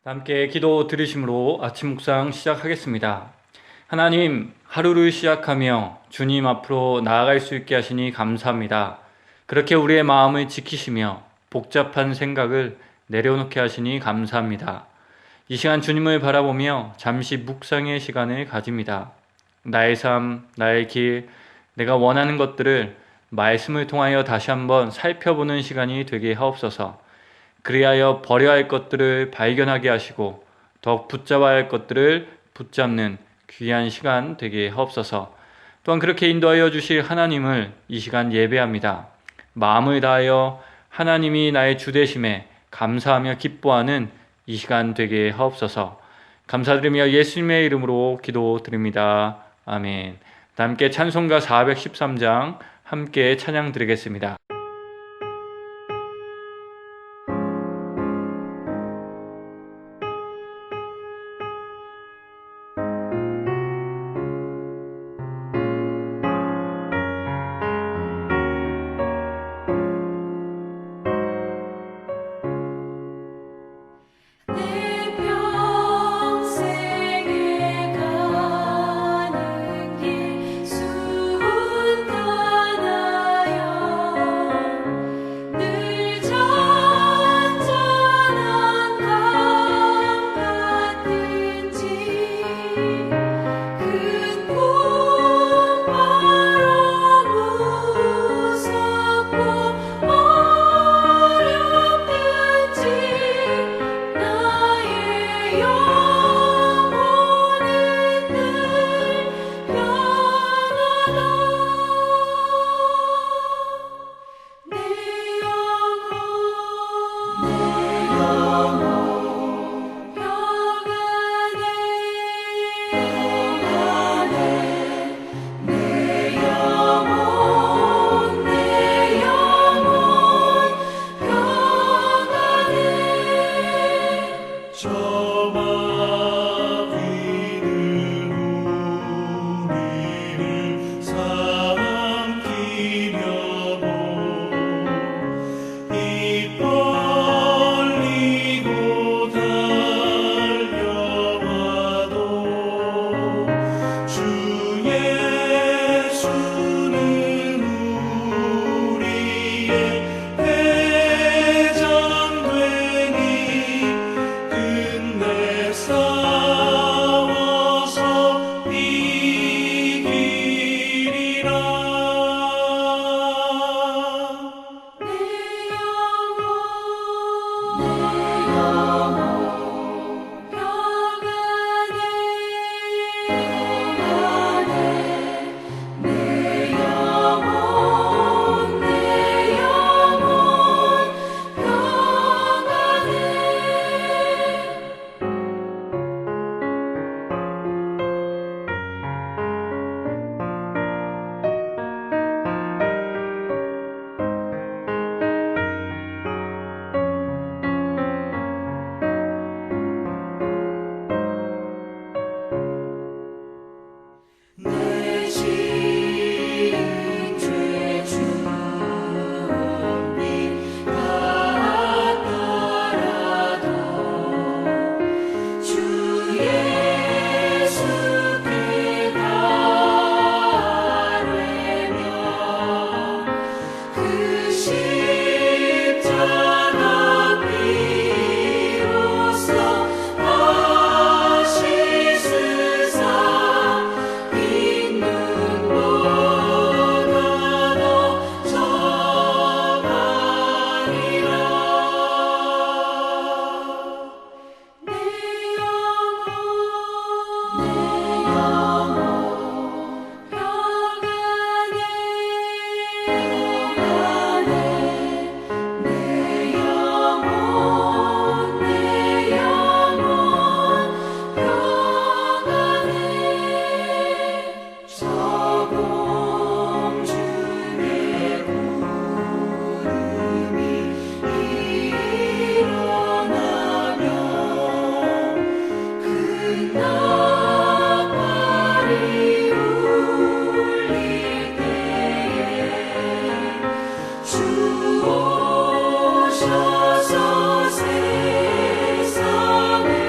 함께 기도 들으심으로 아침 묵상 시작하겠습니다. 하나님, 하루를 시작하며 주님 앞으로 나아갈 수 있게 하시니 감사합니다. 그렇게 우리의 마음을 지키시며 복잡한 생각을 내려놓게 하시니 감사합니다. 이 시간 주님을 바라보며 잠시 묵상의 시간을 가집니다. 나의 삶, 나의 길, 내가 원하는 것들을 말씀을 통하여 다시 한번 살펴보는 시간이 되게 하옵소서. 그리하여 버려야 할 것들을 발견하게 하시고 더욱 붙잡아야 할 것들을 붙잡는 귀한 시간 되게 하옵소서. 또한 그렇게 인도하여 주실 하나님을 이 시간 예배합니다. 마음을 다하여 하나님이 나의 주 되심에 감사하며 기뻐하는 이 시간 되게 하옵소서. 감사드리며 예수님의 이름으로 기도드립니다. 아멘. 함께 찬송가 413장 함께 찬양 드리겠습니다. 주 오셔서 세상을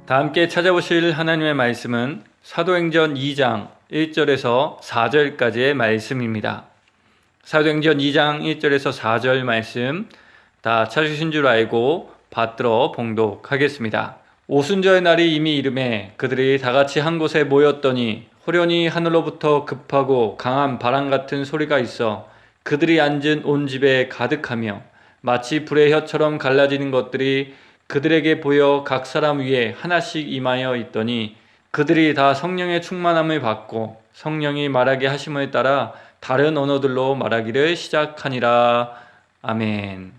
다 함께 찾아보실 하나님의 말씀은 사도행전 2장 1절에서 4절까지의 말씀입니다. 사도행전 2장 1절에서 4절 말씀 다 찾으신 줄 알고 받들어 봉독하겠습니다. 오순절의 날이 이미 이르매 그들이 다같이 한 곳에 모였더니 호련히 하늘로부터 급하고 강한 바람 같은 소리가 있어 그들이 앉은 온 집에 가득하며 마치 불의 혀처럼 갈라지는 것들이 그들에게 보여 각 사람 위에 하나씩 임하여 있더니 그들이 다 성령의 충만함을 받고 성령이 말하게 하심을 따라 다른 언어들로 말하기를 시작하니라. 아멘.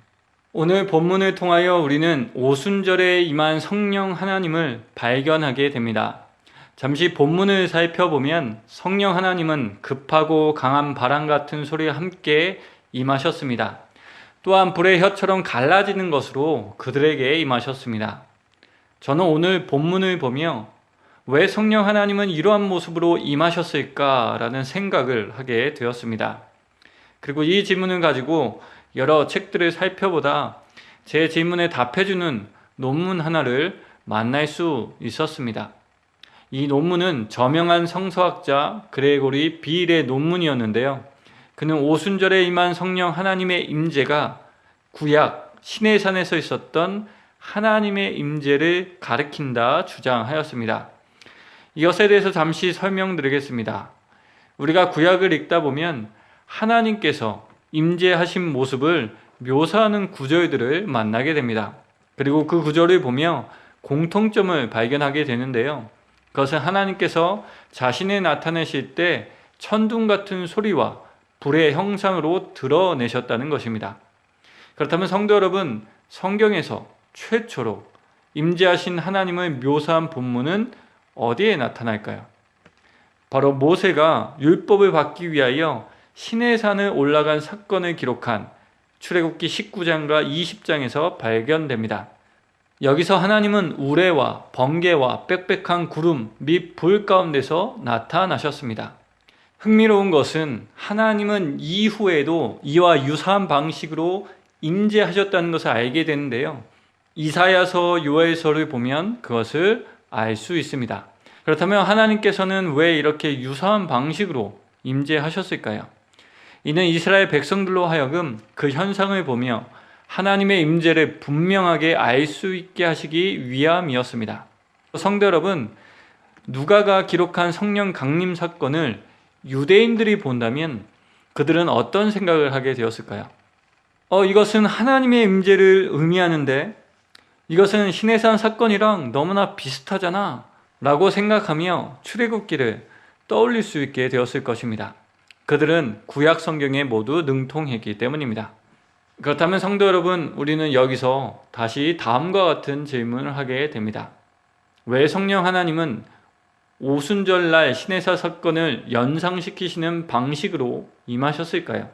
오늘 본문을 통하여 우리는 오순절에 임한 성령 하나님을 발견하게 됩니다. 잠시 본문을 살펴보면 성령 하나님은 급하고 강한 바람 같은 소리와 함께 임하셨습니다. 또한 불의 혀처럼 갈라지는 것으로 그들에게 임하셨습니다. 저는 오늘 본문을 보며 왜 성령 하나님은 이러한 모습으로 임하셨을까라는 생각을 하게 되었습니다. 그리고 이 질문을 가지고 여러 책들을 살펴보다 제 질문에 답해주는 논문 하나를 만날 수 있었습니다. 이 논문은 저명한 성서학자 그레고리 비일의 논문이었는데요. 그는 오순절에 임한 성령 하나님의 임재가 구약 시내산에서 있었던 하나님의 임재를 가리킨다 주장하였습니다. 이것에 대해서 잠시 설명드리겠습니다. 우리가 구약을 읽다 보면 하나님께서 임재하신 모습을 묘사하는 구절들을 만나게 됩니다. 그리고 그 구절을 보며 공통점을 발견하게 되는데요. 그것은 하나님께서 자신을 나타내실 때 천둥 같은 소리와 불의 형상으로 드러내셨다는 것입니다. 그렇다면 성도 여러분, 성경에서 최초로 임재하신 하나님을 묘사한 본문은 어디에 나타날까요? 바로 모세가 율법을 받기 위하여 시내산을 올라간 사건을 기록한 출애굽기 19장과 20장에서 발견됩니다. 여기서 하나님은 우레와 번개와 빽빽한 구름 및 불 가운데서 나타나셨습니다. 흥미로운 것은 하나님은 이후에도 이와 유사한 방식으로 임재하셨다는 것을 알게 되는데요. 이사야서, 요엘서를 보면 그것을 알 수 있습니다. 그렇다면 하나님께서는 왜 이렇게 유사한 방식으로 임재하셨을까요? 이는 이스라엘 백성들로 하여금 그 현상을 보며 하나님의 임재를 분명하게 알 수 있게 하시기 위함이었습니다. 성도 여러분, 누가가 기록한 성령 강림 사건을 유대인들이 본다면 그들은 어떤 생각을 하게 되었을까요? 이것은 하나님의 임재를 의미하는데 이것은 시내산 사건이랑 너무나 비슷하잖아 라고 생각하며 출애굽기를 떠올릴 수 있게 되었을 것입니다. 그들은 구약 성경에 모두 능통했기 때문입니다. 그렇다면 성도 여러분, 우리는 여기서 다시 다음과 같은 질문을 하게 됩니다. 왜 성령 하나님은 오순절날 시내산 사건을 연상시키시는 방식으로 임하셨을까요?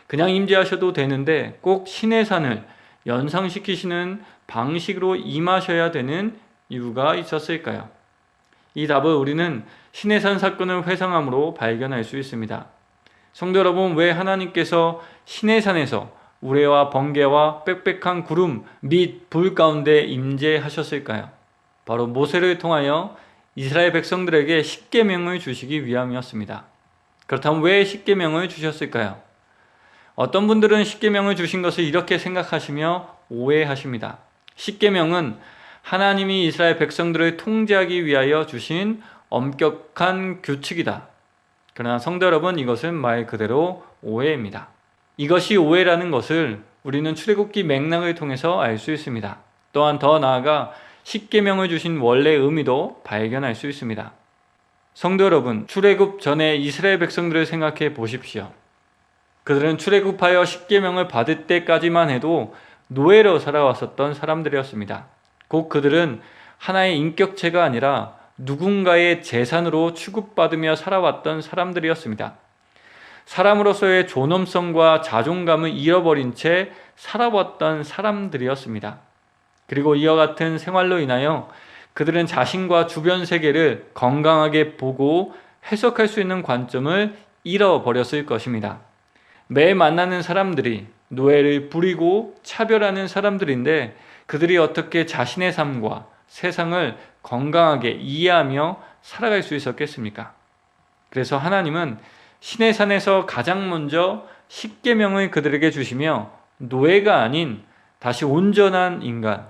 그냥 임재하셔도 되는데 꼭 시내산을 연상시키시는 방식으로 임하셔야 되는 이유가 있었을까요? 이 답을 우리는 시내산 사건을 회상함으로 발견할 수 있습니다. 성도 여러분, 왜 하나님께서 시내산에서 우레와 번개와 빽빽한 구름 및 불 가운데 임재하셨을까요? 바로 모세를 통하여 이스라엘 백성들에게 십계명을 주시기 위함이었습니다. 그렇다면 왜 십계명을 주셨을까요? 어떤 분들은 십계명을 주신 것을 이렇게 생각하시며 오해하십니다. 십계명은 하나님이 이스라엘 백성들을 통제하기 위하여 주신 엄격한 규칙이다. 그러나 성도 여러분, 이것은 말 그대로 오해입니다. 이것이 오해라는 것을 우리는 출애굽기 맥락을 통해서 알 수 있습니다. 또한 더 나아가 십계명을 주신 원래의 의미도 발견할 수 있습니다. 성도 여러분, 출애굽 전에 이스라엘 백성들을 생각해 보십시오. 그들은 출애굽하여 십계명을 받을 때까지만 해도 노예로 살아왔었던 사람들이었습니다. 곧 그들은 하나의 인격체가 아니라 누군가의 재산으로 취급받으며 살아왔던 사람들이었습니다. 사람으로서의 존엄성과 자존감을 잃어버린 채 살아왔던 사람들이었습니다. 그리고 이와 같은 생활로 인하여 그들은 자신과 주변 세계를 건강하게 보고 해석할 수 있는 관점을 잃어버렸을 것입니다. 매일 만나는 사람들이 노예를 부리고 차별하는 사람들인데 그들이 어떻게 자신의 삶과 세상을 건강하게 이해하며 살아갈 수 있었겠습니까? 그래서 하나님은 시내산에서 가장 먼저 십계명을 그들에게 주시며 노예가 아닌 다시 온전한 인간,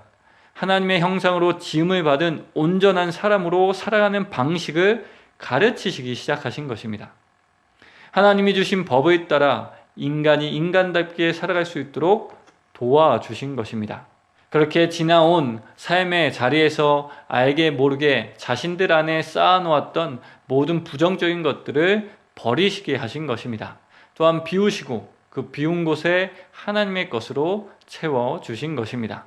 하나님의 형상으로 지음을 받은 온전한 사람으로 살아가는 방식을 가르치시기 시작하신 것입니다. 하나님이 주신 법에 따라 인간이 인간답게 살아갈 수 있도록 도와주신 것입니다. 그렇게 지나온 삶의 자리에서 알게 모르게 자신들 안에 쌓아놓았던 모든 부정적인 것들을 버리시게 하신 것입니다. 또한 비우시고 그 비운 곳에 하나님의 것으로 채워주신 것입니다.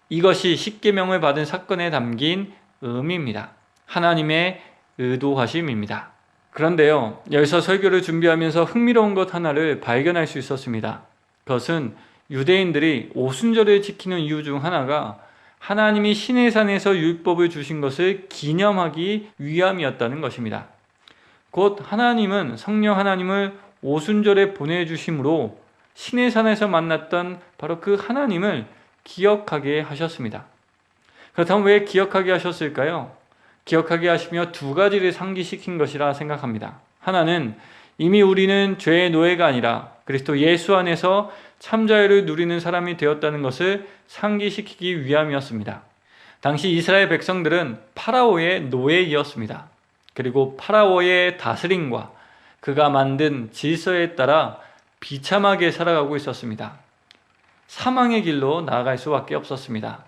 이것이 십계명을 받은 사건에 담긴 의미입니다. 하나님의 의도하심입니다. 그런데요, 여기서 설교를 준비하면서 흥미로운 것 하나를 발견할 수 있었습니다. 그것은 유대인들이 오순절을 지키는 이유 중 하나가 하나님이 시내산에서 율법을 주신 것을 기념하기 위함이었다는 것입니다. 곧 하나님은 성령 하나님을 오순절에 보내주심으로 시내산에서 만났던 바로 그 하나님을 기억하게 하셨습니다. 그렇다면 왜 기억하게 하셨을까요? 기억하게 하시며 두 가지를 상기시킨 것이라 생각합니다. 하나는 이미 우리는 죄의 노예가 아니라 그리스도 예수 안에서 참자유를 누리는 사람이 되었다는 것을 상기시키기 위함이었습니다. 당시 이스라엘 백성들은 파라오의 노예이었습니다. 그리고 파라오의 다스림과 그가 만든 질서에 따라 비참하게 살아가고 있었습니다. 사망의 길로 나아갈 수밖에 없었습니다.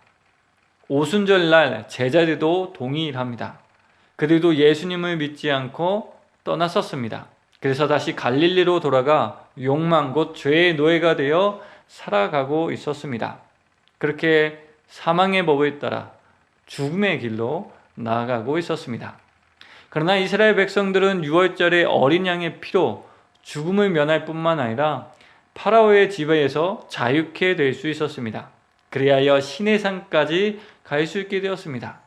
오순절날 제자들도 동일합니다. 그들도 예수님을 믿지 않고 떠났었습니다. 그래서 다시 갈릴리로 돌아가 욕망 곧 죄의 노예가 되어 살아가고 있었습니다. 그렇게 사망의 법에 따라 죽음의 길로 나아가고 있었습니다. 그러나 이스라엘 백성들은 유월절의 어린 양의 피로 죽음을 면할 뿐만 아니라 파라오의 지배에서 자유케 될 수 있었습니다. 그리하여 시내산까지 갈 수 있게 되었습니다.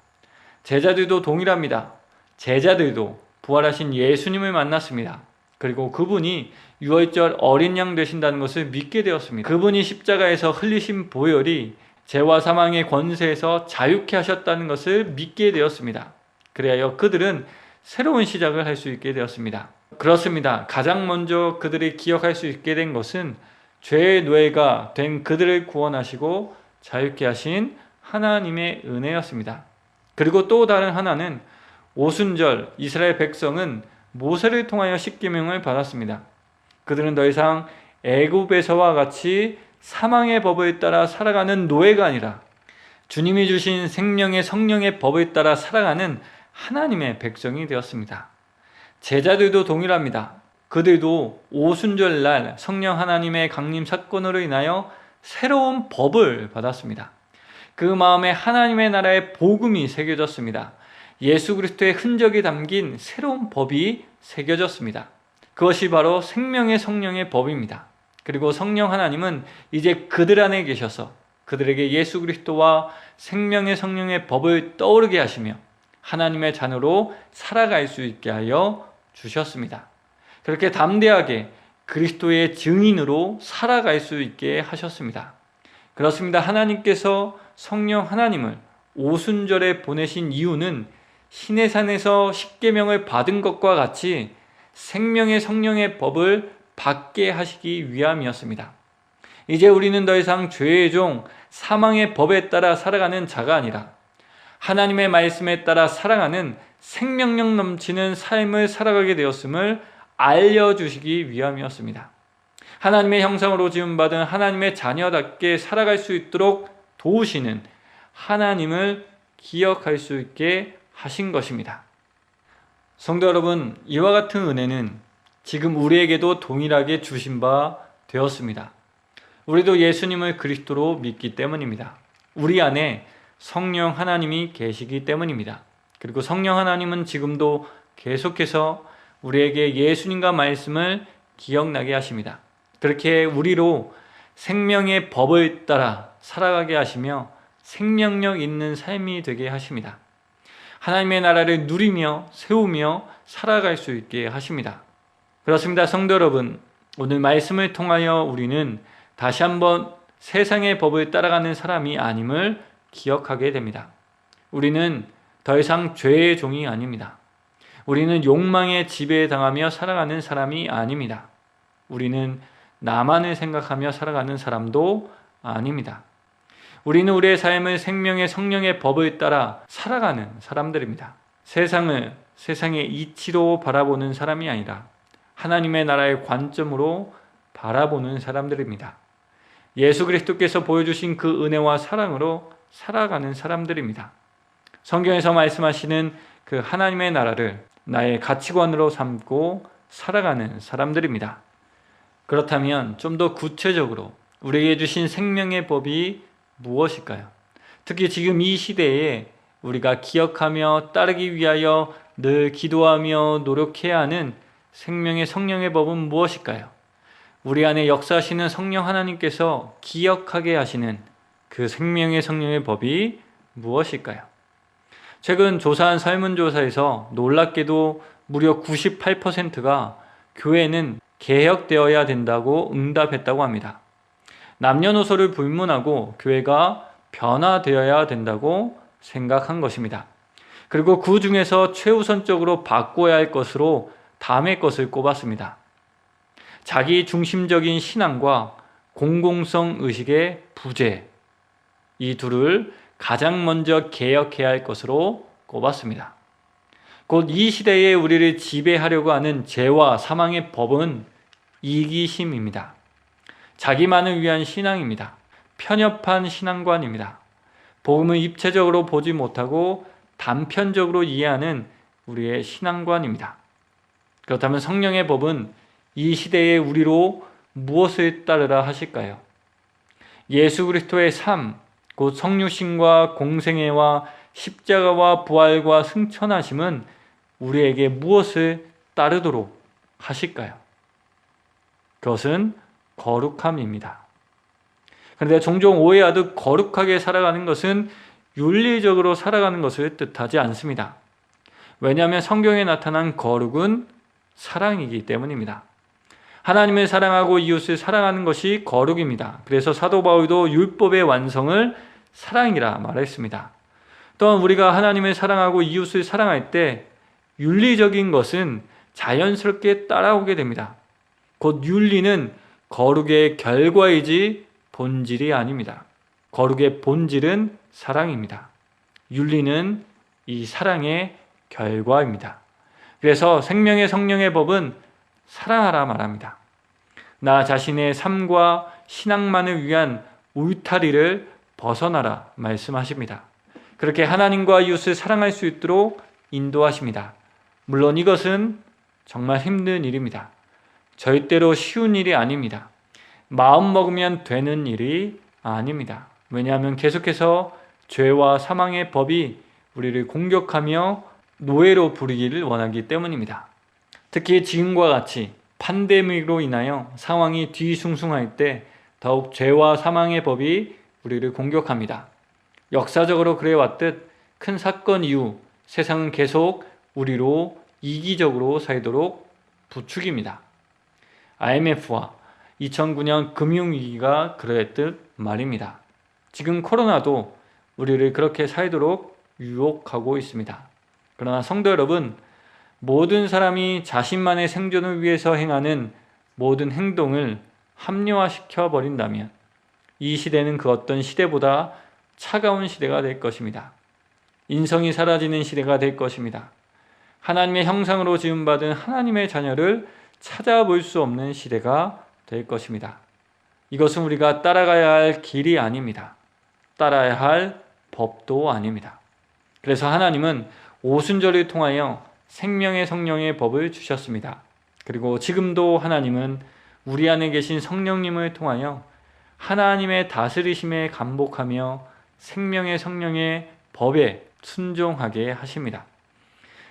제자들도 동일합니다. 제자들도 부활하신 예수님을 만났습니다. 그리고 그분이 유월절 어린 양 되신다는 것을 믿게 되었습니다. 그분이 십자가에서 흘리신 보혈이 죄와 사망의 권세에서 자유케 하셨다는 것을 믿게 되었습니다. 그리하여 그들은 새로운 시작을 할 수 있게 되었습니다. 그렇습니다. 가장 먼저 그들이 기억할 수 있게 된 것은 죄의 노예가 된 그들을 구원하시고 자유케 하신 하나님의 은혜였습니다. 그리고 또 다른 하나는 오순절 이스라엘 백성은 모세를 통하여 십계명을 받았습니다. 그들은 더 이상 애굽에서와 같이 사망의 법을 따라 살아가는 노예가 아니라 주님이 주신 생명의 성령의 법을 따라 살아가는 하나님의 백성이 되었습니다. 제자들도 동일합니다. 그들도 오순절날 성령 하나님의 강림 사건으로 인하여 새로운 법을 받았습니다. 그 마음에 하나님의 나라의 복음이 새겨졌습니다. 예수 그리스도의 흔적이 담긴 새로운 법이 새겨졌습니다. 그것이 바로 생명의 성령의 법입니다. 그리고 성령 하나님은 이제 그들 안에 계셔서 그들에게 예수 그리스도와 생명의 성령의 법을 떠오르게 하시며 하나님의 자녀로 살아갈 수 있게 하여 주셨습니다. 그렇게 담대하게 그리스도의 증인으로 살아갈 수 있게 하셨습니다. 그렇습니다. 하나님께서 성령 하나님을 오순절에 보내신 이유는 시내산에서 십계명을 받은 것과 같이 생명의 성령의 법을 받게 하시기 위함이었습니다. 이제 우리는 더 이상 죄의 종, 사망의 법에 따라 살아가는 자가 아니라 하나님의 말씀에 따라 살아가는 생명력 넘치는 삶을 살아가게 되었음을 알려주시기 위함이었습니다. 하나님의 형상으로 지음받은 하나님의 자녀답게 살아갈 수 있도록 도우시는 하나님을 기억할 수 있게 하신 것입니다. 성도 여러분, 이와 같은 은혜는 지금 우리에게도 동일하게 주신 바 되었습니다. 우리도 예수님을 그리스도로 믿기 때문입니다. 우리 안에 성령 하나님이 계시기 때문입니다. 그리고 성령 하나님은 지금도 계속해서 우리에게 예수님과 말씀을 기억나게 하십니다. 그렇게 우리로 생명의 법을 따라 살아가게 하시며 생명력 있는 삶이 되게 하십니다. 하나님의 나라를 누리며 세우며 살아갈 수 있게 하십니다. 그렇습니다. 성도 여러분, 오늘 말씀을 통하여 우리는 다시 한번 세상의 법을 따라가는 사람이 아님을 기억하게 됩니다. 우리는 더 이상 죄의 종이 아닙니다. 우리는 욕망에 지배당하며 살아가는 사람이 아닙니다. 우리는 나만을 생각하며 살아가는 사람도 아닙니다. 우리는 우리의 삶을 생명의 성령의 법을 따라 살아가는 사람들입니다. 세상을 세상의 이치로 바라보는 사람이 아니라 하나님의 나라의 관점으로 바라보는 사람들입니다. 예수 그리스도께서 보여주신 그 은혜와 사랑으로 살아가는 사람들입니다. 성경에서 말씀하시는 그 하나님의 나라를 나의 가치관으로 삼고 살아가는 사람들입니다. 그렇다면 좀 더 구체적으로 우리에게 주신 생명의 법이 무엇일까요? 특히 지금 이 시대에 우리가 기억하며 따르기 위하여 늘 기도하며 노력해야 하는 생명의 성령의 법은 무엇일까요? 우리 안에 역사하시는 성령 하나님께서 기억하게 하시는 그 생명의 성령의 법이 무엇일까요? 최근 조사한 설문조사에서 놀랍게도 무려 98%가 교회는 개혁되어야 된다고 응답했다고 합니다. 남녀노소를 불문하고 교회가 변화되어야 된다고 생각한 것입니다. 그리고 그 중에서 최우선적으로 바꿔야 할 것으로 다음의 것을 꼽았습니다. 자기 중심적인 신앙과 공공성 의식의 부재, 이 둘을 가장 먼저 개혁해야 할 것으로 꼽았습니다. 곧 이 시대에 우리를 지배하려고 하는 죄와 사망의 법은 이기심입니다. 자기만을 위한 신앙입니다. 편협한 신앙관입니다. 복음을 입체적으로 보지 못하고 단편적으로 이해하는 우리의 신앙관입니다. 그렇다면 성령의 법은 이 시대에 우리로 무엇을 따르라 하실까요? 예수 그리스도의 삶, 곧 성육신과 공생애와 십자가와 부활과 승천하심은 우리에게 무엇을 따르도록 하실까요? 그것은 거룩함입니다. 그런데 종종 오해하듯 거룩하게 살아가는 것은 윤리적으로 살아가는 것을 뜻하지 않습니다. 왜냐하면 성경에 나타난 거룩은 사랑이기 때문입니다. 하나님을 사랑하고 이웃을 사랑하는 것이 거룩입니다. 그래서 사도 바울도 율법의 완성을 사랑이라 말했습니다. 또한 우리가 하나님을 사랑하고 이웃을 사랑할 때 윤리적인 것은 자연스럽게 따라오게 됩니다. 곧 윤리는 거룩의 결과이지 본질이 아닙니다. 거룩의 본질은 사랑입니다. 윤리는 이 사랑의 결과입니다. 그래서 생명의 성령의 법은 사랑하라 말합니다. 나 자신의 삶과 신앙만을 위한 울타리를 벗어나라 말씀하십니다. 그렇게 하나님과 이웃을 사랑할 수 있도록 인도하십니다. 물론 이것은 정말 힘든 일입니다. 절대로 쉬운 일이 아닙니다. 마음 먹으면 되는 일이 아닙니다. 왜냐하면 계속해서 죄와 사망의 법이 우리를 공격하며 노예로 부리기를 원하기 때문입니다. 특히 지금과 같이 팬데믹으로 인하여 상황이 뒤숭숭할 때 더욱 죄와 사망의 법이 우리를 공격합니다. 역사적으로 그래왔듯 큰 사건 이후 세상은 계속 우리로 이기적으로 살도록 부추깁니다. IMF와 2009년 금융위기가 그랬듯 말입니다. 지금 코로나도 우리를 그렇게 살도록 유혹하고 있습니다. 그러나 성도 여러분, 모든 사람이 자신만의 생존을 위해서 행하는 모든 행동을 합리화시켜 버린다면 이 시대는 그 어떤 시대보다 차가운 시대가 될 것입니다. 인성이 사라지는 시대가 될 것입니다. 하나님의 형상으로 지음받은 하나님의 자녀를 찾아볼 수 없는 시대가 될 것입니다. 이것은 우리가 따라가야 할 길이 아닙니다. 따라야 할 법도 아닙니다. 그래서 하나님은 오순절을 통하여 생명의 성령의 법을 주셨습니다. 그리고 지금도 하나님은 우리 안에 계신 성령님을 통하여 하나님의 다스리심에 감복하며 생명의 성령의 법에 순종하게 하십니다.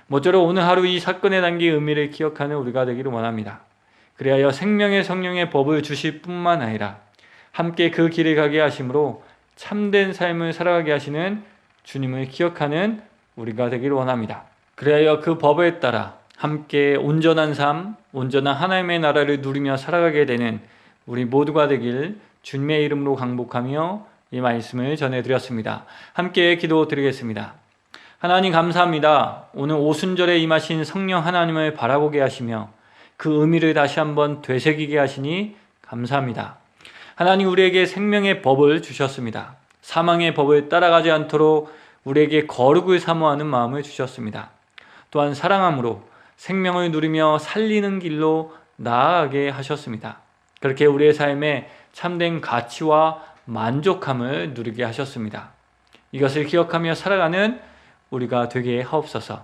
모쪼록 오늘 하루 이 사건에 담긴 의미를 기억하는 우리가 되기를 원합니다. 그리하여 생명의 성령의 법을 주실 뿐만 아니라 함께 그 길을 가게 하심으로 참된 삶을 살아가게 하시는 주님을 기억하는 우리가 되기를 원합니다. 그리하여 그 법에 따라 함께 온전한 삶, 온전한 하나님의 나라를 누리며 살아가게 되는 우리 모두가 되길 주님의 이름으로 강복하며 이 말씀을 전해드렸습니다. 함께 기도드리겠습니다. 하나님 감사합니다. 오늘 오순절에 임하신 성령 하나님을 바라보게 하시며 그 의미를 다시 한번 되새기게 하시니 감사합니다. 하나님 우리에게 생명의 법을 주셨습니다. 사망의 법을 따라가지 않도록 우리에게 거룩을 사모하는 마음을 주셨습니다. 또한 사랑함으로 생명을 누리며 살리는 길로 나아가게 하셨습니다. 그렇게 우리의 삶에 참된 가치와 만족함을 누리게 하셨습니다. 이것을 기억하며 살아가는 우리가 되게 하옵소서.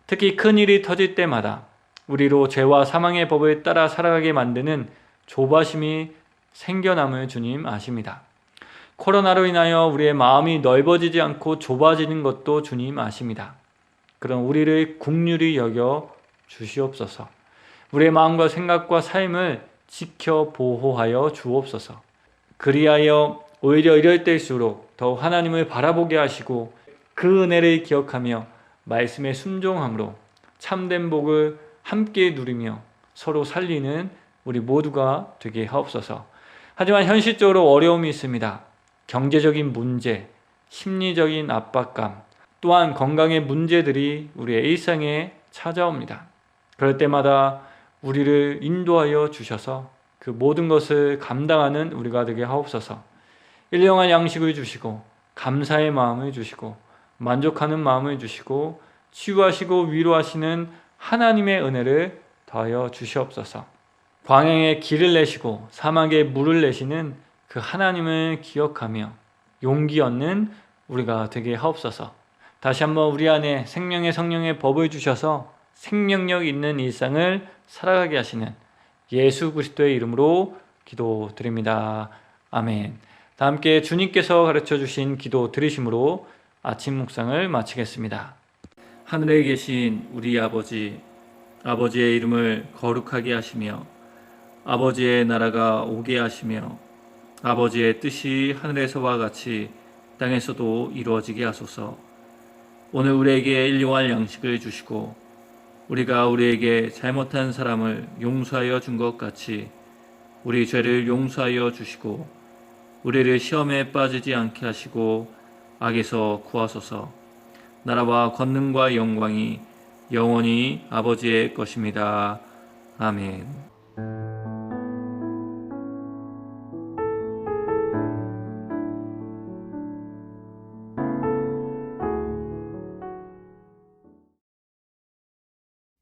특히 큰일이 터질 때마다 우리로 죄와 사망의 법을 따라 살아가게 만드는 조바심이 생겨남을 주님 아십니다. 코로나로 인하여 우리의 마음이 넓어지지 않고 좁아지는 것도 주님 아십니다. 그런 우리를 긍휼히 여겨 주시옵소서. 우리의 마음과 생각과 삶을 지켜 보호하여 주옵소서. 그리하여 오히려 이럴 때일수록 더욱 하나님을 바라보게 하시고 그 은혜를 기억하며 말씀에 순종함으로 참된 복을 함께 누리며 서로 살리는 우리 모두가 되게 하옵소서. 하지만 현실적으로 어려움이 있습니다. 경제적인 문제, 심리적인 압박감, 또한 건강의 문제들이 우리의 일상에 찾아옵니다. 그럴 때마다 우리를 인도하여 주셔서 그 모든 것을 감당하는 우리가 되게 하옵소서. 일용할 양식을 주시고 감사의 마음을 주시고 만족하는 마음을 주시고 치유하시고 위로하시는 하나님의 은혜를 더하여 주시옵소서. 광야에 길을 내시고 사막에 물을 내시는 그 하나님을 기억하며 용기 얻는 우리가 되게 하옵소서. 다시 한번 우리 안에 생명의 성령의 법을 주셔서 생명력 있는 일상을 살아가게 하시는 예수 그리스도의 이름으로 기도드립니다. 아멘. 다 함께 주님께서 가르쳐 주신 기도 드리심으로 아침 묵상을 마치겠습니다. 하늘에 계신 우리 아버지, 아버지의 이름을 거룩하게 하시며 아버지의 나라가 오게 하시며 아버지의 뜻이 하늘에서와 같이 땅에서도 이루어지게 하소서. 오늘 우리에게 일용할 양식을 주시고 우리가 우리에게 잘못한 사람을 용서하여 준 것 같이 우리 죄를 용서하여 주시고 우리를 시험에 빠지지 않게 하시고 악에서 구하소서. 나라와 권능과 영광이 영원히 아버지의 것입니다. 아멘.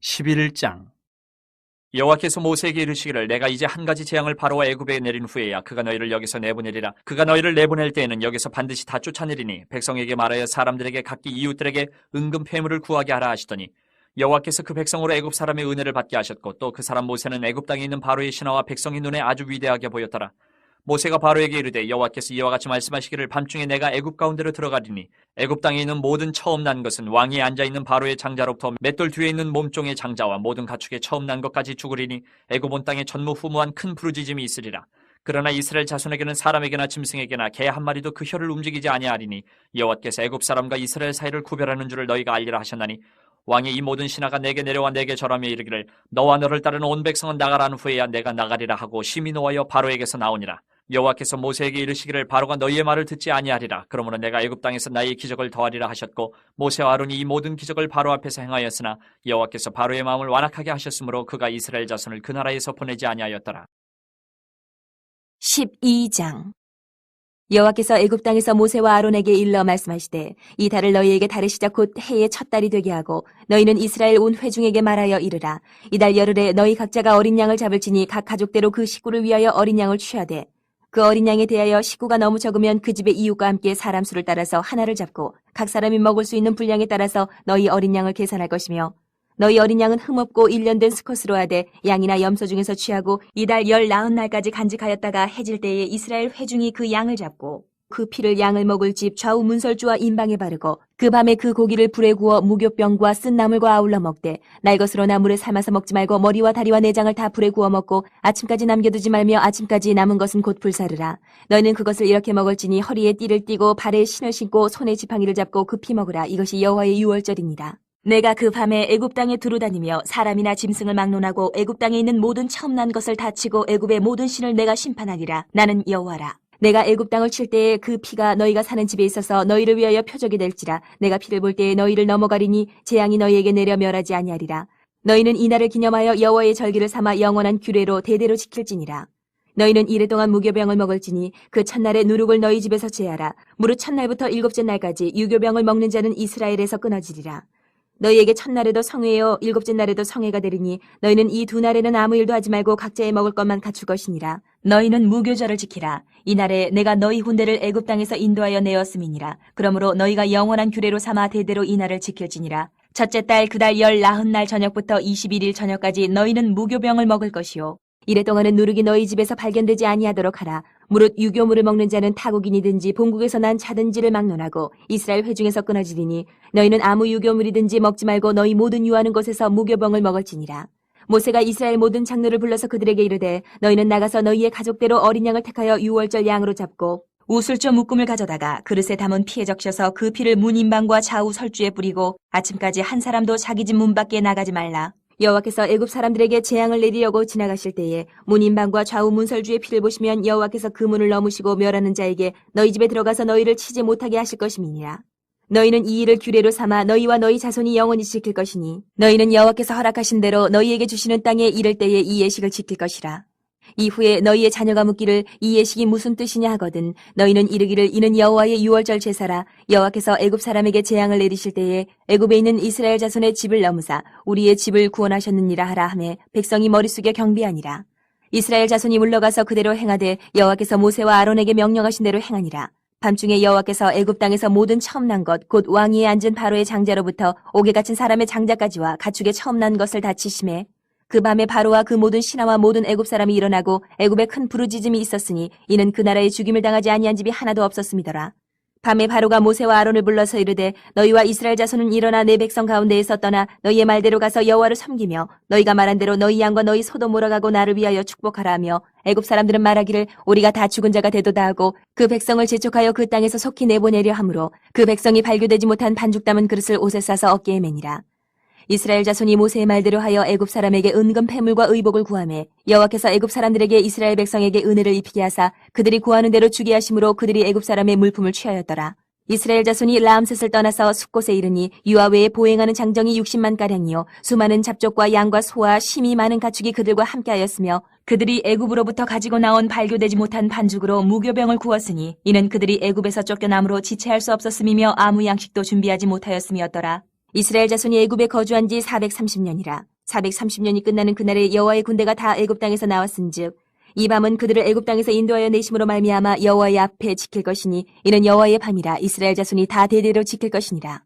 (11장) 여호와께서 모세에게 이르시기를 내가 이제 한 가지 재앙을 바로와 애굽에 내린 후에야 그가 너희를 여기서 내보내리라. 그가 너희를 내보낼 때에는 여기서 반드시 다 쫓아내리니 백성에게 말하여 사람들에게 각기 이웃들에게 은금 패물을 구하게 하라 하시더니 여호와께서 그 백성으로 애굽 사람의 은혜를 받게 하셨고 또 그 사람 모세는 애굽 땅에 있는 바로의 신하와 백성의 눈에 아주 위대하게 보였더라. 모세가 바로에게 이르되 여호와께서 이와 같이 말씀하시기를 밤중에 내가 애굽 가운데로 들어가리니 애굽 땅에 있는 모든 처음 난 것은 왕위에 앉아있는 바로의 장자로부터 맷돌 뒤에 있는 몸종의 장자와 모든 가축의 처음 난 것까지 죽으리니 애굽 온 땅에 전무후무한 큰 부르짖음이 있으리라. 그러나 이스라엘 자손에게는 사람에게나 짐승에게나 개 한 마리도 그 혀를 움직이지 아니하리니 여호와께서 애굽 사람과 이스라엘 사이를 구별하는 줄을 너희가 알리라 하셨나니 왕의 이 모든 신하가 내게 내려와 내게 절하며 이르기를 너와 너를 따르는 온 백성은 나가라는 후에야 내가 나가리라 하고 심히 노하여 바로에게서 나오니라. 여호와께서 모세에게 이르시기를 바로가 너희의 말을 듣지 아니하리라. 그러므로 내가 애굽 땅에서 나의 기적을 더하리라 하셨고 모세와 아론이 이 모든 기적을 바로 앞에서 행하였으나 여호와께서 바로의 마음을 완악하게 하셨으므로 그가 이스라엘 자손을 그 나라에서 보내지 아니하였더라. 12장 여호와께서 애굽 땅에서 모세와 아론에게 일러 말씀하시되 이 달을 너희에게 달의 시작 곧 해의 첫 달이 되게 하고 너희는 이스라엘 온 회중에게 말하여 이르라. 이달 열흘에 너희 각자가 어린 양을 잡을지니 각 가족대로 그 식구를 위하여 어린 양을 취하되 그 어린 양에 대하여 식구가 너무 적으면 그 집의 이웃과 함께 사람 수를 따라서 하나를 잡고 각 사람이 먹을 수 있는 분량에 따라서 너희 어린 양을 계산할 것이며 너희 어린 양은 흠없고 1년 된 수컷으로 하되 양이나 염소 중에서 취하고 이달 19날까지 간직하였다가 해질 때에 이스라엘 회중이 그 양을 잡고 그 피를 양을 먹을 집 좌우 문설주와 인방에 바르고 그 밤에 그 고기를 불에 구워 무교병과 쓴 나물과 아울러 먹되 날 것으로 나물을 삶아서 먹지 말고 머리와 다리와 내장을 다 불에 구워 먹고 아침까지 남겨두지 말며 아침까지 남은 것은 곧 불사르라. 너희는 그것을 이렇게 먹을지니 허리에 띠를 띠고 발에 신을 신고 손에 지팡이를 잡고 급히 먹으라. 이것이 여호와의 유월절이니라. 내가 그 밤에 애굽 땅에 두루다니며 사람이나 짐승을 막론하고 애굽 땅에 있는 모든 처음 난 것을 다치고 애굽의 모든 신을 내가 심판하리라. 나는 여호와라. 내가 애굽 땅을 칠 때에 그 피가 너희가 사는 집에 있어서 너희를 위하여 표적이 될지라. 내가 피를 볼 때에 너희를 넘어가리니 재앙이 너희에게 내려 멸하지 아니하리라. 너희는 이 날을 기념하여 여호와의 절기를 삼아 영원한 규례로 대대로 지킬지니라. 너희는 이래 동안 무교병을 먹을지니 그 첫날에 누룩을 너희 집에서 제하라. 무릇 첫날부터 일곱째 날까지 유교병을 먹는 자는 이스라엘에서 끊어지리라. 너희에게 첫날에도 성회요 일곱째 날에도 성회가 되리니 너희는 이 두 날에는 아무 일도 하지 말고 각자의 먹을 것만 갖출 것이니라. 너희는 무교절을 지키라. 이 날에 내가 너희 군대를 애굽 땅에서 인도하여 내었음이니라. 그러므로 너희가 영원한 규례로 삼아 대대로 이 날을 지킬지니라. 첫째 달 그 달 19날 저녁부터 21일 저녁까지 너희는 무교병을 먹을 것이요. 이래 동안은 누룩이 너희 집에서 발견되지 아니하도록 하라. 무릇 유교물을 먹는 자는 타국인이든지 본국에서 난 자든지를 막론하고 이스라엘 회중에서 끊어지리니 너희는 아무 유교물이든지 먹지 말고 너희 모든 유하는 곳에서 무교병을 먹을지니라. 모세가 이스라엘 모든 장로를 불러서 그들에게 이르되 너희는 나가서 너희의 가족대로 어린 양을 택하여 유월절 양으로 잡고 우슬조 묶음을 가져다가 그릇에 담은 피에 적셔서 그 피를 문 인방과 좌우 설주에 뿌리고 아침까지 한 사람도 자기 집 문 밖에 나가지 말라. 여호와께서 애굽 사람들에게 재앙을 내리려고 지나가실 때에 문 인방과 좌우 문설주의 피를 보시면 여호와께서 그 문을 넘으시고 멸하는 자에게 너희 집에 들어가서 너희를 치지 못하게 하실 것임이니라. 너희는 이 일을 규례로 삼아 너희와 너희 자손이 영원히 지킬 것이니 너희는 여호와께서 허락하신 대로 너희에게 주시는 땅에 이를 때에 이 예식을 지킬 것이라. 이후에 너희의 자녀가 묻기를 이 예식이 무슨 뜻이냐 하거든 너희는 이르기를 이는 여호와의 유월절 제사라. 여호와께서 애굽 사람에게 재앙을 내리실 때에 애굽에 있는 이스라엘 자손의 집을 넘으사 우리의 집을 구원하셨느니라 하라 하매 백성이 머리 숙여 경비하니라. 이스라엘 자손이 물러가서 그대로 행하되 여호와께서 모세와 아론에게 명령하신 대로 행하니라. 밤중에 여호와께서 애굽 땅에서 모든 처음 난 것 곧 왕위에 앉은 바로의 장자로부터 옥에 갇힌 사람의 장자까지와 가축의 처음 난 것을 다 치심해 그 밤에 바로와 그 모든 신하와 모든 애굽 사람이 일어나고 애굽에 큰 부르짖음이 있었으니 이는 그 나라에 죽임을 당하지 아니한 집이 하나도 없었음이더라. 밤에 바로가 모세와 아론을 불러서 이르되 너희와 이스라엘 자손은 일어나 내 백성 가운데에서 떠나 너희의 말대로 가서 여호와를 섬기며 너희가 말한 대로 너희 양과 너희 소도 몰아가고 나를 위하여 축복하라 하며 애굽 사람들은 말하기를 우리가 다 죽은 자가 되도다 하고 그 백성을 재촉하여 그 땅에서 속히 내보내려 하므로 그 백성이 발교되지 못한 반죽 담은 그릇을 옷에 싸서 어깨에 매니라. 이스라엘 자손이 모세의 말대로 하여 애굽 사람에게 은금 패물과 의복을 구하매 여호와께서 애굽 사람들에게 이스라엘 백성에게 은혜를 입히게 하사 그들이 구하는 대로 주게 하심으로 그들이 애굽 사람의 물품을 취하였더라. 이스라엘 자손이 라암셋을 떠나서 숫곳에 이르니 유아 외에 보행하는 장정이 60만 가량이요 수많은 잡족과 양과 소와 심이 많은 가축이 그들과 함께하였으며 그들이 애굽으로부터 가지고 나온 발교되지 못한 반죽으로 무교병을 구웠으니 이는 그들이 애굽에서 쫓겨남으로 지체할 수 없었음이며 아무 양식도 준비하지 못하였음이었더라. 이스라엘 자손이 애굽에 거주한 지 430년이라. 430년이 끝나는 그날에 여호와의 군대가 다 애굽 땅에서 나왔은즉 이 밤은 그들을 애굽 땅에서 인도하여 내심으로 말미암아 여호와의 앞에 지킬 것이니 이는 여호와의 밤이라. 이스라엘 자손이 다 대대로 지킬 것이니라.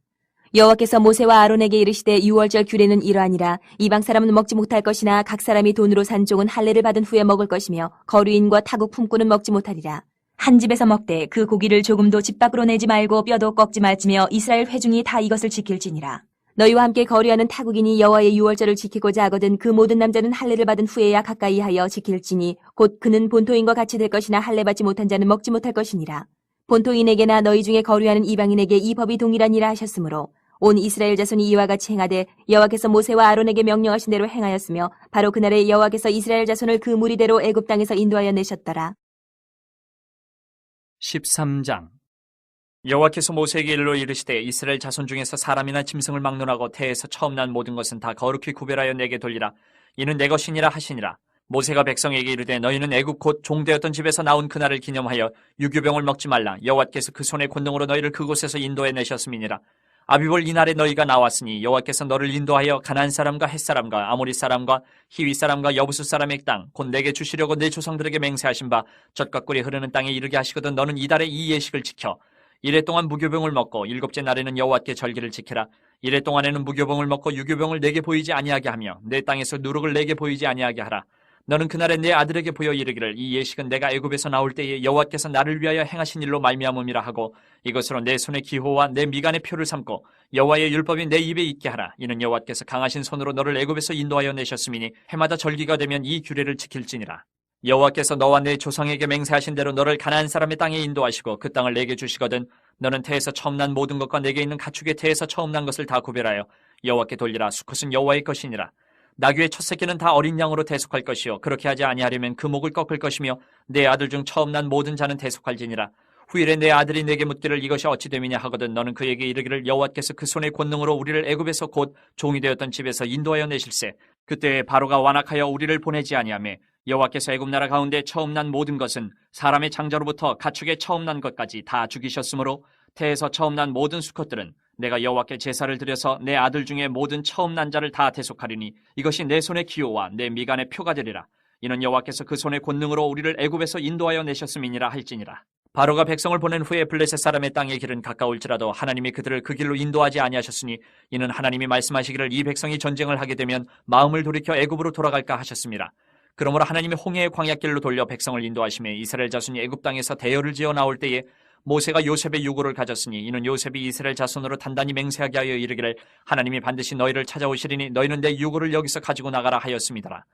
여호와께서 모세와 아론에게 이르시되 유월절 규례는 이러하니라. 이방 사람은 먹지 못할 것이나 각 사람이 돈으로 산 종은 할례를 받은 후에 먹을 것이며 거류인과 타국 품꾼은 먹지 못하리라. 한 집에서 먹되 그 고기를 조금도 집 밖으로 내지 말고 뼈도 꺾지 말지며 이스라엘 회중이 다 이것을 지킬지니라. 너희와 함께 거류하는 타국인이 여호와의 유월절을 지키고자 하거든 그 모든 남자는 할례를 받은 후에야 가까이 하여 지킬지니 곧 그는 본토인과 같이 될 것이나 할례 받지 못한 자는 먹지 못할 것이니라. 본토인에게나 너희 중에 거류하는 이방인에게 이 법이 동일하니라 하셨으므로 온 이스라엘 자손이 이와 같이 행하되 여호와께서 모세와 아론에게 명령하신 대로 행하였으며 바로 그날에 여호와께서 이스라엘 자손을 그 무리대로 애굽 땅에서 인도하여 내셨더라. 13장 여호와께서 모세에게 일러 이르시되 이스라엘 자손 중에서 사람이나 짐승을 막론하고 태에서 처음 난 모든 것은 다 거룩히 구별하여 내게 돌리라. 이는 내 것이니라 하시니라. 모세가 백성에게 이르되 너희는 애굽 곧 종되었던 집에서 나온 그날을 기념하여 유교병을 먹지 말라. 여호와께서 그 손의 권능으로 너희를 그곳에서 인도해 내셨음이니라. 아비볼 이날에 너희가 나왔으니 여호와께서 너를 인도하여 가나안 사람과 헷 사람과 아모리 사람과 히위 사람과 여부수 사람의 땅 곧 내게 주시려고 내 조상들에게 맹세하신 바 젖과 꿀이 흐르는 땅에 이르게 하시거든 너는 이달에 이 예식을 지켜 이래 동안 무교병을 먹고 일곱째 날에는 여호와께 절기를 지키라. 이래 동안에는 무교병을 먹고 유교병을 내게 보이지 아니하게 하며 내 땅에서 누룩을 내게 보이지 아니하게 하라. 너는 그날에 내 아들에게 보여 이르기를 이 예식은 내가 애굽에서 나올 때에 여호와께서 나를 위하여 행하신 일로 말미암음이라 하고 이것으로 내 손의 기호와 내 미간의 표를 삼고 여호와의 율법이 내 입에 있게 하라. 이는 여호와께서 강하신 손으로 너를 애굽에서 인도하여 내셨음이니 해마다 절기가 되면 이 규례를 지킬지니라. 여호와께서 너와 내 조상에게 맹세하신 대로 너를 가나안 사람의 땅에 인도하시고 그 땅을 내게 주시거든 너는 태에서 처음 난 모든 것과 내게 있는 가축의 태에서 처음 난 것을 다 구별하여 여호와께 돌리라. 수컷은 여호와의 것이니라. 나귀의 첫 새끼는 다 어린 양으로 대속할 것이요 그렇게 하지 아니하려면 그 목을 꺾을 것이며 내 아들 중 처음 난 모든 자는 대속할지니라. 후일에 내 아들이 내게 묻기를 이것이 어찌 됨이냐 하거든 너는 그에게 이르기를 여호와께서 그 손의 권능으로 우리를 애굽에서 곧 종이 되었던 집에서 인도하여 내실세. 그때 바로가 완악하여 우리를 보내지 아니하매 여호와께서 애굽 나라 가운데 처음 난 모든 것은 사람의 장자로부터 가축의 처음 난 것까지 다 죽이셨으므로 태에서 처음 난 모든 수컷들은 내가 여호와께 제사를 드려서 내 아들 중에 모든 처음 난 자를 다 대속하리니 이것이 내 손의 기호와 내 미간의 표가 되리라. 이는 여호와께서 그 손의 권능으로 우리를 애굽에서 인도하여 내셨음이니라 할지니라. 바로가 백성을 보낸 후에 블레셋 사람의 땅의 길은 가까울지라도 하나님이 그들을 그 길로 인도하지 아니하셨으니 이는 하나님이 말씀하시기를 이 백성이 전쟁을 하게 되면 마음을 돌이켜 애굽으로 돌아갈까 하셨습니다. 그러므로 하나님이 홍해의 광야길로 돌려 백성을 인도하심에 이스라엘 자손이 애굽 땅에서 대열을 지어 나올 때에 모세가 요셉의 유고를 가졌으니 이는 요셉이 이스라엘 자손으로 단단히 맹세하게 하여 이르기를 하나님이 반드시 너희를 찾아오시리니 너희는 내 유고를 여기서 가지고 나가라 하였습니다라.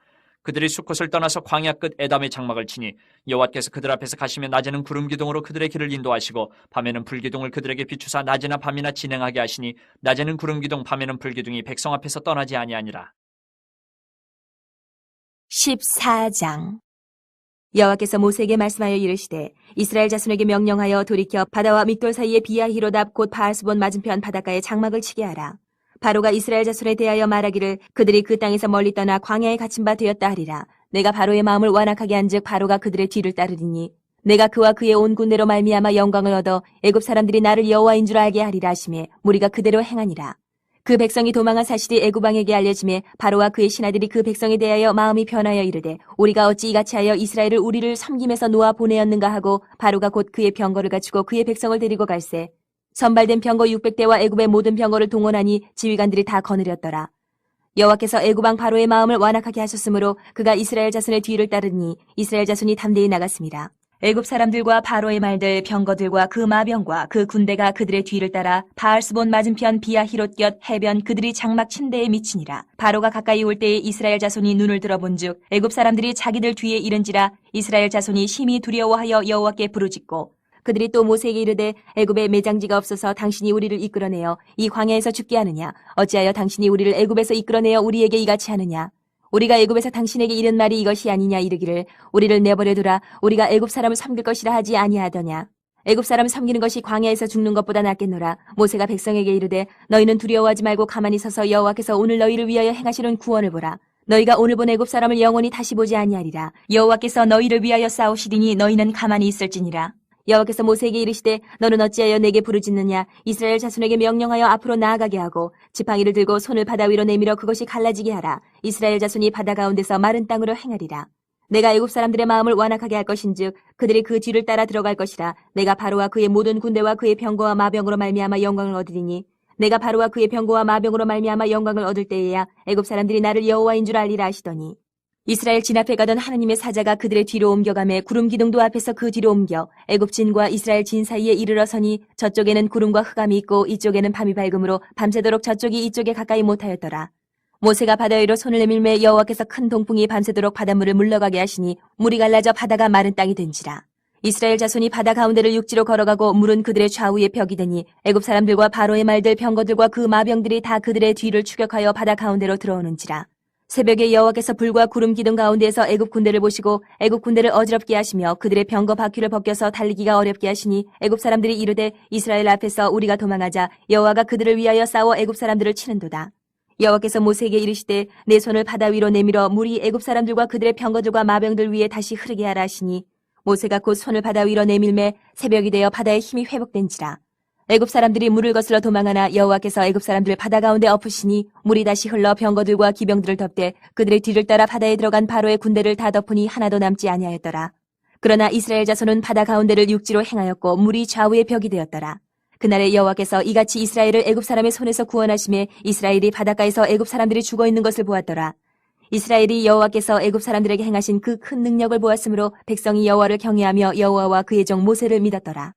그들이 숫곳을 떠나서 광야 끝 에담의 장막을 치니 여호와께서 그들 앞에서 가시며 낮에는 구름 기둥으로 그들의 길을 인도하시고 밤에는 불 기둥을 그들에게 비추사 낮이나 밤이나 진행하게 하시니 낮에는 구름 기둥 밤에는 불 기둥이 백성 앞에서 떠나지 아니하니라. 14장. 여호와께서 모세에게 말씀하여 이르시되 이스라엘 자손에게 명령하여 돌이켜 바다와 믹돌 사이에 비야히로답 곧 바알스본 맞은편 바닷가에 장막을 치게 하라. 바로가 이스라엘 자손에 대하여 말하기를 그들이 그 땅에서 멀리 떠나 광야에 갇힌 바 되었다 하리라. 내가 바로의 마음을 완악하게 한즉 바로가 그들의 뒤를 따르리니 내가 그와 그의 온 군대로 말미암아 영광을 얻어 애굽 사람들이 나를 여호와인 줄 알게 하리라 하시매 무리가 그대로 행하니라. 그 백성이 도망한 사실이 애굽 왕에게 알려지매 바로와 그의 신하들이 그 백성에 대하여 마음이 변하여 이르되 우리가 어찌 이같이 하여 이스라엘을 우리를 섬김에서 놓아 보내었는가 하고 바로가 곧 그의 병거를 갖추고 그의 백성을 데리고 갈새 선발된 병거 600대와 애굽의 모든 병거를 동원하니 지휘관들이 다 거느렸더라. 여호와께서 애굽 왕 바로의 마음을 완악하게 하셨으므로 그가 이스라엘 자손의 뒤를 따르니 이스라엘 자손이 담대히 나갔습니다. 애굽 사람들과 바로의 말들 병거들과 그 마병과 그 군대가 그들의 뒤를 따라 바알스본 맞은편 비야히롯 곁 해변 그들이 장막 침대에 미치니라. 바로가 가까이 올 때에 이스라엘 자손이 눈을 들어본즉 애굽 사람들이 자기들 뒤에 이른지라 이스라엘 자손이 심히 두려워하여 여호와께 부르짖고 그들이 또 모세에게 이르되 애굽에 매장지가 없어서 당신이 우리를 이끌어내어 이 광야에서 죽게 하느냐 어찌하여 당신이 우리를 애굽에서 이끌어내어 우리에게 이같이 하느냐 우리가 애굽에서 당신에게 이른 말이 이것이 아니냐 이르기를 우리를 내버려두라 우리가 애굽 사람을 섬길 것이라 하지 아니하더냐 애굽 사람을 섬기는 것이 광야에서 죽는 것보다 낫겠노라. 모세가 백성에게 이르되 너희는 두려워하지 말고 가만히 서서 여호와께서 오늘 너희를 위하여 행하시는 구원을 보라. 너희가 오늘 본 애굽 사람을 영원히 다시 보지 아니하리라. 여호와께서 너희를 위하여 싸우시리니 너희는 가만히 있을지니라. 여호와께서 모세에게 이르시되 너는 어찌하여 내게 부르짖느냐 이스라엘 자손에게 명령하여 앞으로 나아가게 하고 지팡이를 들고 손을 바다 위로 내밀어 그것이 갈라지게 하라. 이스라엘 자손이 바다 가운데서 마른 땅으로 행하리라. 내가 애굽 사람들의 마음을 완악하게 할 것인즉 그들이 그 뒤를 따라 들어갈 것이라. 내가 바로와 그의 모든 군대와 그의 병거와 마병으로 말미암아 영광을 얻으리니 내가 바로와 그의 병거와 마병으로 말미암아 영광을 얻을 때에야 애굽 사람들이 나를 여호와인 줄 알리라 하시더니 이스라엘 진 앞에 가던 하나님의 사자가 그들의 뒤로 옮겨가매 구름 기둥도 앞에서 그 뒤로 옮겨 애굽 진과 이스라엘 진 사이에 이르러 서니 저쪽에는 구름과 흑암이 있고 이쪽에는 밤이 밝음으로 밤새도록 저쪽이 이쪽에 가까이 못하였더라. 모세가 바다 위로 손을 내밀매 여호와께서 큰 동풍이 밤새도록 바닷물을 물러가게 하시니 물이 갈라져 바다가 마른 땅이 된지라. 이스라엘 자손이 바다 가운데를 육지로 걸어가고 물은 그들의 좌우에 벽이 되니 애굽 사람들과 바로의 말들 병거들과 그 마병들이 다 그들의 뒤를 추격하여 바다 가운데로 들어오는지라. 새벽에 여호와께서 불과 구름 기둥 가운데에서 애굽 군대를 보시고 애굽 군대를 어지럽게 하시며 그들의 병거 바퀴를 벗겨서 달리기가 어렵게 하시니 애굽 사람들이 이르되 이스라엘 앞에서 우리가 도망하자 여호와가 그들을 위하여 싸워 애굽 사람들을 치는도다. 여호와께서 모세에게 이르시되 내 손을 바다 위로 내밀어 물이 애굽 사람들과 그들의 병거들과 마병들 위에 다시 흐르게 하라 하시니 모세가 곧 손을 바다 위로 내밀매 새벽이 되어 바다의 힘이 회복된지라. 애굽 사람들이 물을 거슬러 도망하나 여호와께서 애굽 사람들을 바다 가운데 엎으시니 물이 다시 흘러 병거들과 기병들을 덮되 그들의 뒤를 따라 바다에 들어간 바로의 군대를 다 덮으니 하나도 남지 아니하였더라. 그러나 이스라엘 자손은 바다 가운데를 육지로 행하였고 물이 좌우의 벽이 되었더라. 그날에 여호와께서 이같이 이스라엘을 애굽 사람의 손에서 구원하심에 이스라엘이 바닷가에서 애굽 사람들이 죽어있는 것을 보았더라. 이스라엘이 여호와께서 애굽 사람들에게 행하신 그 큰 능력을 보았으므로 백성이 여호와를 경외하며 여호와와 그의 종 모세를 믿었더라.